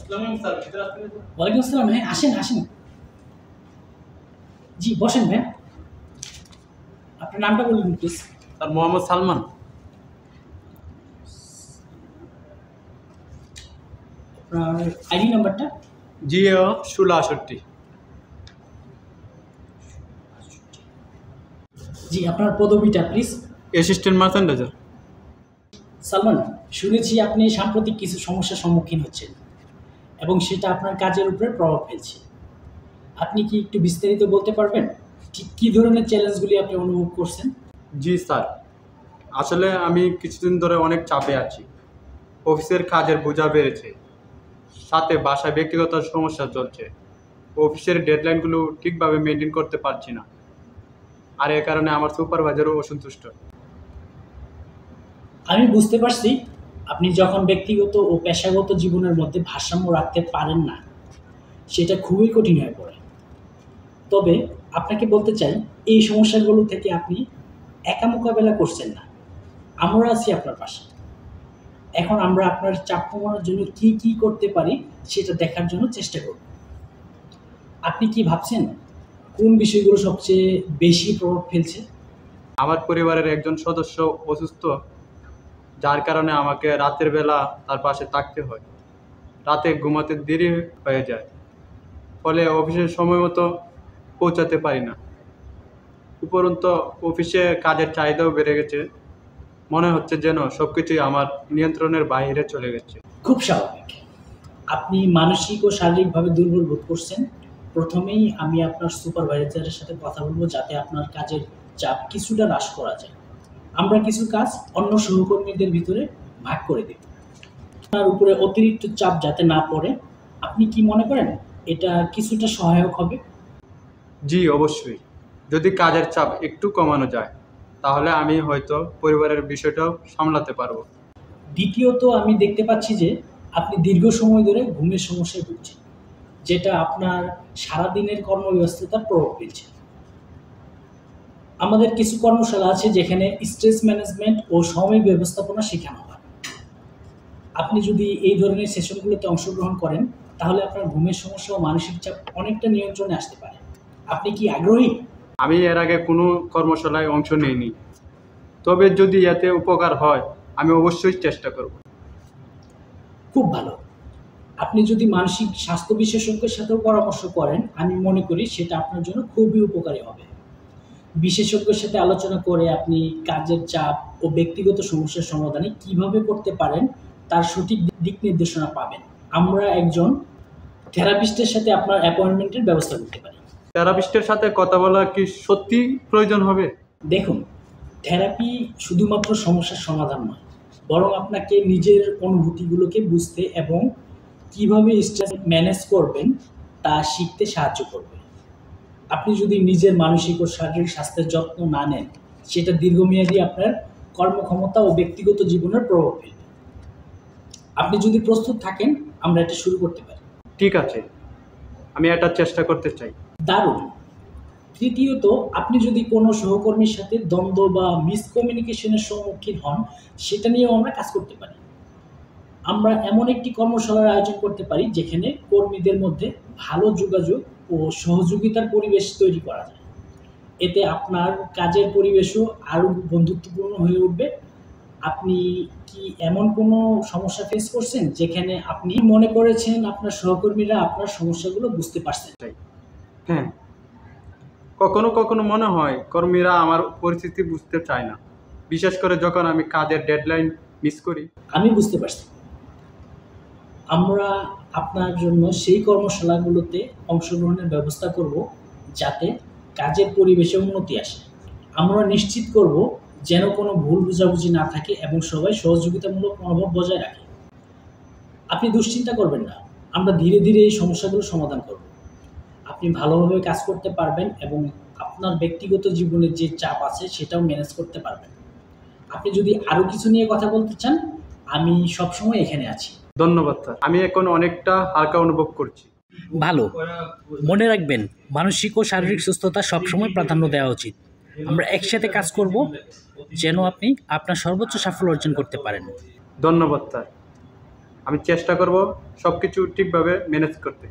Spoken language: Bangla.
ওয়ালাইকুম আসসালাম। হ্যাঁ, আসেন আসেন। জি, বসেন ভাই। আপনার নামটা বলুন প্লিজ। স্যার মোহাম্মদ সালমান। আপনার আইডি নাম্বারটা। জিও 1668। জি, আপনার পদবিটা প্লিজ। Assistant merchandiser. সালমান, শুনেছি আপনি সাম্প্রতিক কিছু সমস্যার সম্মুখীন হচ্ছেন এবং সেটা আপনার কাজের উপরে প্রভাব ফেলছে। আপনি কি একটু বিস্তারিত বলতে পারবেন ঠিক কী ধরনের চ্যালেঞ্জগুলি আপনি অনুভব করছেন? জি স্যার, আসলে আমি কিছুদিন ধরে অনেক চাপে আছি। অফিসের কাজের বোঝা বেড়েছে, সাথে বাসায় ব্যক্তিগত সমস্যা চলছে। অফিসের ডেডলাইনগুলো ঠিকভাবে মেনটেন করতে পারছি না, আর এ কারণে আমার সুপারভাইজারও অসন্তুষ্ট। আমি বুঝতে পারছি আপনি যখন ব্যক্তিগত ও পেশাগত জীবনের মধ্যে ভারসাম্য রাখতে পারেন না, সেটা খুবই কঠিন হয়ে পড়ে। তবে আপনাকে বলতে চাই, এই সমস্যাগুলো থেকে আপনি একা মোকাবেলা করছেন না, আমরা আছি আপনার পাশে। এখন আমরা আপনার চাপ কমানোর জন্য কি কি করতে পারি সেটা দেখার জন্য চেষ্টা করব। আপনি কি ভাবছেন কোন বিষয়গুলো সবচেয়ে বেশি প্রভাব ফেলছে? আমার পরিবারের একজন সদস্য অসুস্থ, যার কারণে আমাকে রাতের বেলা তার পাশে থাকতে হয়। রাতে ঘুমাতে দেরি হয়ে যায়, ফলে অফিসের সময় মতো পৌঁছাতে পারি না। উপরন্তু অফিসে কাজের চাহিদাও বেড়ে গেছে। মনে হচ্ছে যেন সবকিছুই আমার নিয়ন্ত্রণের বাইরে চলে গেছে। খুব স্বাভাবিক। আপনি মানসিক ও শারীরিকভাবে দুর্বল বোধ করছেন। প্রথমেই আমি আপনার সুপারভাইজারের সাথে কথা বলব যাতে আপনার কাজের চাপ কিছুটা হ্রাস করা যায়। আমরা কিছু কাজ অন্য সহকর্মীদের ভিতরে ভাগ করে দেব। আপনার উপরে অতিরিক্ত চাপ যাতে না পড়ে, আপনি কি মনে করেন এটা কিছুটা সহায়ক হবে? জি অবশ্যই, যদি কাজের চাপ একটু কমানো যায় তাহলে আমি হয়তো পরিবারের বিষয়টাও সামলাতে পারবো। দ্বিতীয়ত, আমি দেখতে পাচ্ছি যে আপনি দীর্ঘ সময় ধরে ঘুমের সমস্যায় ভুগছেন, যেটা আপনার সারাদিনের কর্মব্যস্ততার প্রভাব ফেলছে। আমাদের কিছু কর্মশালা আছে যেখানে স্ট্রেস ম্যানেজমেন্ট ও সময় ব্যবস্থাপনা শেখানো হয়। আপনি যদি এই ধরনের সেশনগুলোতে অংশগ্রহণ করেন তাহলে আপনার ঘুমের সমস্যা ও মানসিক চাপ অনেকটা নিয়ন্ত্রণে আসতে পারে। আপনি কি আগ্রহী? আমি এর আগে কোনো কর্মশালায় অংশ নিইনি, তবে যদি এতে উপকার হয় আমি অবশ্যই চেষ্টা করব। খুব ভালো। আপনি যদি মানসিক স্বাস্থ্য বিশেষজ্ঞের সাথেও পরামর্শ করেন, আমি মনে করি সেটা আপনার জন্য খুবই উপকারী হবে। বিশেষজ্ঞের সাথে আলোচনা করে আপনি কাজের চাপ ও ব্যক্তিগত সমস্যার সমাধানে কিভাবে করতে পারেন তার সঠিক দিক নির্দেশনা পাবেন। আমরা একজন থেরাপিস্টের সাথে আপনার অ্যাপয়েন্টমেন্টের ব্যবস্থা করতে পারি। থেরাপিস্টের সাথে কথা বলা কি সত্যি প্রয়োজন হবে? দেখুন, থেরাপি শুধুমাত্র সমস্যার সমাধান নয়, বরং আপনাকে নিজের অনুভূতিগুলোকে বুঝতে এবং কিভাবে স্ট্রেস ম্যানেজ করবেন তা শিখতে সাহায্য করবে। আপনি যদি নিজের মানসিক ও শারীরিক স্বাস্থ্যের যত্ন না নেন, সেটা দীর্ঘমেয়াদী আপনার কর্মক্ষমতা ও ব্যক্তিগত জীবনের প্রভাব ফেলবে। আপনি যদি প্রস্তুত থাকেন, আমরা এটা শুরু করতে পারি। ঠিক আছে, আমি এটা চেষ্টা করতে চাই। দারুণ। তৃতীয়ত, আপনি যদি কোনো সহকর্মীর সাথে দ্বন্দ্ব বা মিসকমিউনিকেশনের সম্মুখীন হন, সেটা নিয়েও আমরা কাজ করতে পারি। আমরা এমন একটি কর্মশালার আয়োজন করতে পারি যেখানে কর্মীদের মধ্যে ভালো যোগাযোগ ও সহযোগিতার পরিবেশ তৈরি করা যায়। এতে আপনার কাজের পরিবেশও আরও বন্ধুত্বপূর্ণ হয়ে উঠবে। আপনি কি এমন কোনো সমস্যা ফেস করছেন যেখানে আপনি মনে করেছেন আপনার সহকর্মীরা আপনার সমস্যাগুলো বুঝতে পারছেন? হ্যাঁ, কখনো কখনো মনে হয় কর্মীরা আমার পরিস্থিতি বুঝতে চায় না, বিশেষ করে যখন আমি কাজের ডেডলাইন মিস করি। আমি বুঝতে পারছি। আমরা আপনার জন্য সেই কর্মশালাগুলোতে অংশগ্রহণের ব্যবস্থা করব যাতে কাজের পরিবেশে উন্নতি আসে। আমরা নিশ্চিত করব যেন কোনো ভুল বোঝাবুঝি না থাকে এবং সবাই সহযোগিতামূলক মনোভাব বজায় রাখে। আপনি দুশ্চিন্তা করবেন না, আমরা ধীরে ধীরে এই সমস্যাগুলো সমাধান করব। আপনি ভালোভাবে কাজ করতে পারবেন এবং আপনার ব্যক্তিগত জীবনের যে চাপ আছে সেটাও ম্যানেজ করতে পারবেন। আপনি যদি আরও কিছু নিয়ে কথা বলতে চান, আমি সবসময় এখানে আছি। ধন্যবাদ স্যার, আমি এখন অনেকটা হালকা অনুভব করছি। ভালো। মনে রাখবেন, মানসিক ও শারীরিক সুস্থতা সবসময় প্রাধান্য দেওয়া উচিত। আমরা একসাথে কাজ করব যেন আপনি আপনার সর্বোচ্চ সাফল্য অর্জন করতে পারেন। ধন্যবাদ স্যার। আমি চেষ্টা করব সব কিছু ঠিকভাবে ম্যানেজ করতে।